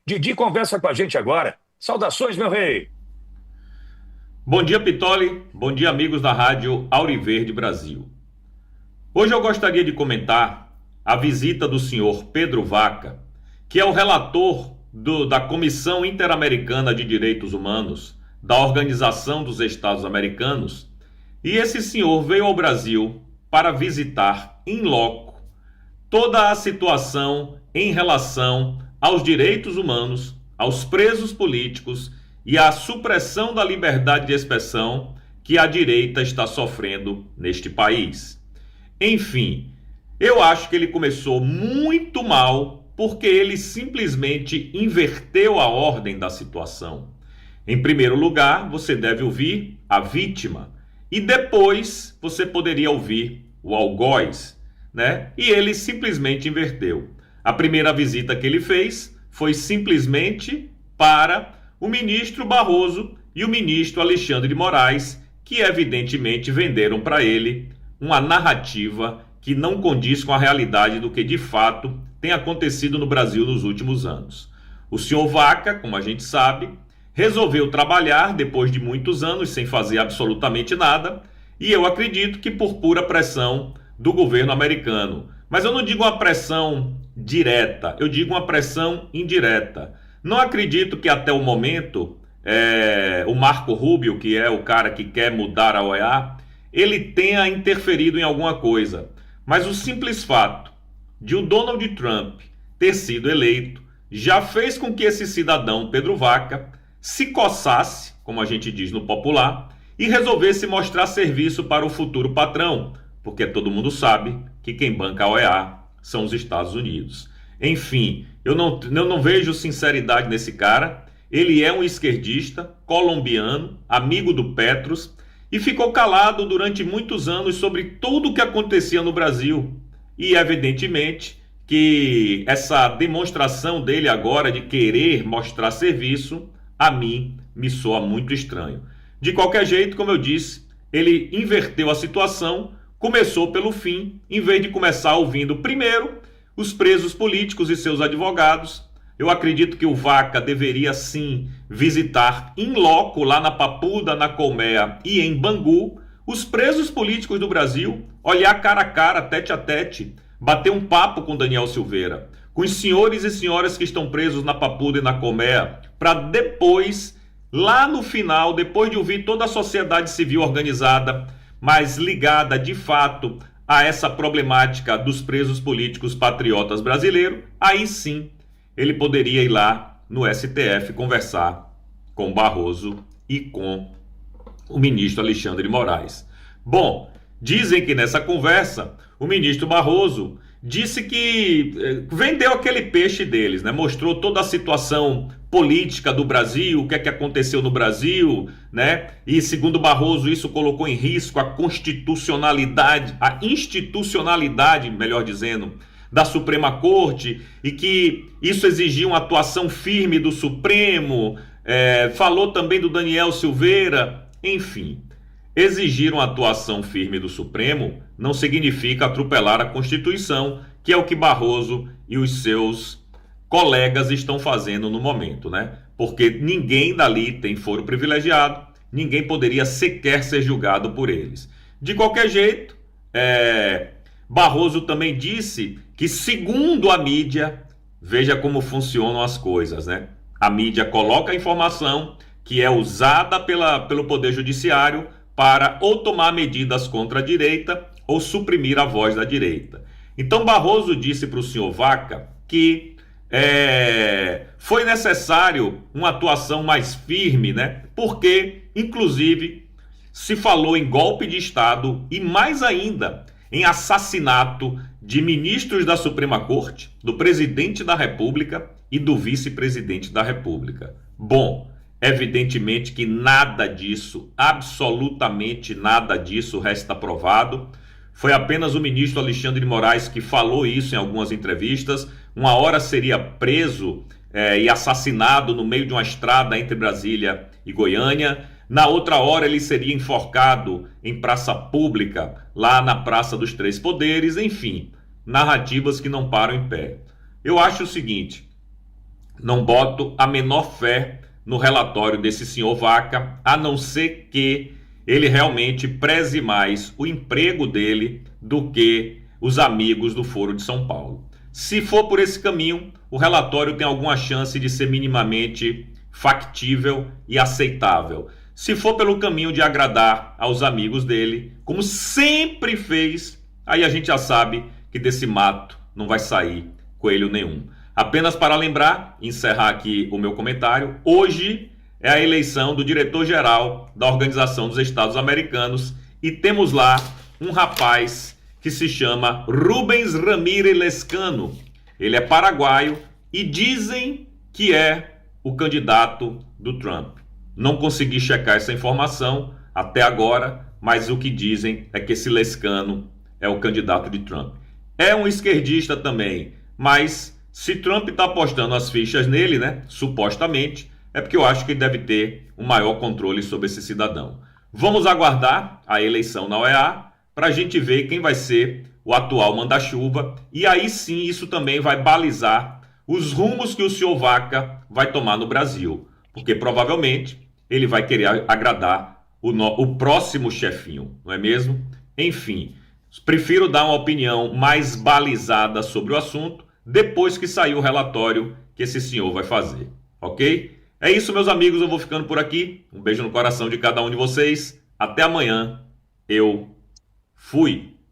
Didi conversa com a gente agora. Saudações, meu rei. Bom dia, Pitoli. Bom dia, amigos da Rádio Auriverde Brasil. Hoje eu gostaria de comentar a visita do senhor Pedro Vaca, que é o relator da Comissão Interamericana de Direitos Humanos, da Organização dos Estados Americanos, e esse senhor veio ao Brasil para visitar in loco toda a situação em relação aos direitos humanos, aos presos políticos e à supressão da liberdade de expressão que a direita está sofrendo neste país. Enfim, eu acho que ele começou muito mal porque ele simplesmente inverteu a ordem da situação. Em primeiro lugar, você deve ouvir a vítima e depois você poderia ouvir o algoz, né? E ele simplesmente inverteu. A primeira visita que ele fez foi simplesmente para o ministro Barroso e o ministro Alexandre de Moraes, que evidentemente venderam para ele uma narrativa que não condiz com a realidade do que de fato tem acontecido no Brasil nos últimos anos. O senhor Vaca, como a gente sabe, resolveu trabalhar depois de muitos anos sem fazer absolutamente nada, e eu acredito que por pura pressão do governo americano. Mas eu não digo uma pressão direta, eu digo uma pressão indireta. Não acredito que até o momento o Marco Rubio, que é o cara que quer mudar a OEA, ele tenha interferido em alguma coisa. Mas o simples fato de o Donald Trump ter sido eleito já fez com que esse cidadão, Pedro Vaca, se coçasse, como a gente diz no popular, e resolvesse mostrar serviço para o futuro patrão, porque todo mundo sabe que quem banca a OEA são os Estados Unidos. Enfim, eu não vejo sinceridade nesse cara. Ele é um esquerdista, colombiano, amigo do Petros, e ficou calado durante muitos anos sobre tudo o que acontecia no Brasil. E evidentemente que essa demonstração dele agora de querer mostrar serviço, a mim me soa muito estranho. De qualquer jeito, como eu disse, ele inverteu a situação, começou pelo fim, em vez de começar ouvindo primeiro os presos políticos e seus advogados. Eu acredito que o Vaca deveria sim visitar in loco, lá na Papuda, na Colmeia e em Bangu, os presos políticos do Brasil, olhar cara a cara, tete a tete, bater um papo com Daniel Silveira, com os senhores e senhoras que estão presos na Papuda e na Colmeia, para depois, lá no final, depois de ouvir toda a sociedade civil organizada, mas ligada de fato a essa problemática dos presos políticos patriotas brasileiros, aí sim ele poderia ir lá no STF conversar com Barroso e com o ministro Alexandre de Moraes. Bom, dizem que nessa conversa o ministro Barroso disse que vendeu aquele peixe deles, né? Mostrou toda a situação política do Brasil, o que é que aconteceu no Brasil, né? E segundo Barroso, isso colocou em risco a constitucionalidade, a institucionalidade, melhor dizendo, da Suprema Corte, e que isso exigia uma atuação firme do Supremo. Falou também do Daniel Silveira. Enfim, exigir uma atuação firme do Supremo não significa atropelar a Constituição, que é o que Barroso e os seus colegas estão fazendo no momento, né? Porque ninguém dali tem foro privilegiado, ninguém poderia sequer ser julgado por eles. De qualquer jeito, Barroso também disse que, segundo a mídia, veja como funcionam as coisas, né? A mídia coloca a informação que é usada pelo Poder Judiciário para ou tomar medidas contra a direita ou suprimir a voz da direita. Então Barroso disse para o senhor Vaca que foi necessário uma atuação mais firme, né? Porque, inclusive, se falou em golpe de Estado e, mais ainda, em assassinato de ministros da Suprema Corte, do presidente da República e do vice-presidente da República. Bom, evidentemente que nada disso, absolutamente nada disso resta provado. Foi apenas o ministro Alexandre de Moraes que falou isso em algumas entrevistas. Uma hora seria preso e assassinado no meio de uma estrada entre Brasília e Goiânia. Na outra hora ele seria enforcado em praça pública, lá na Praça dos Três Poderes. Enfim, narrativas que não param em pé. Eu acho o seguinte: não boto a menor fé no relatório desse senhor Vaca, a não ser que ele realmente preze mais o emprego dele do que os amigos do Foro de São Paulo. Se for por esse caminho, o relatório tem alguma chance de ser minimamente factível e aceitável. Se for pelo caminho de agradar aos amigos dele, como sempre fez, aí a gente já sabe que desse mato não vai sair coelho nenhum. Apenas para lembrar, encerrar aqui o meu comentário, hoje é a eleição do diretor-geral da Organização dos Estados Americanos e temos lá um rapaz que se chama Rubens Ramírez Lezcano. Ele é paraguaio e dizem que é o candidato do Trump. Não consegui checar essa informação até agora, mas o que dizem é que esse Lezcano é o candidato de Trump. É um esquerdista também, mas se Trump está apostando as fichas nele, né, supostamente, é porque eu acho que ele deve ter um maior controle sobre esse cidadão. Vamos aguardar a eleição na OEA para a gente ver quem vai ser o atual manda-chuva, e aí sim isso também vai balizar os rumos que o senhor Vaca vai tomar no Brasil, porque provavelmente ele vai querer agradar o próximo chefinho, não é mesmo? Enfim, prefiro dar uma opinião mais balizada sobre o assunto depois que sair o relatório que esse senhor vai fazer, ok? É isso, meus amigos, eu vou ficando por aqui. Um beijo no coração de cada um de vocês. Até amanhã. Eu fui.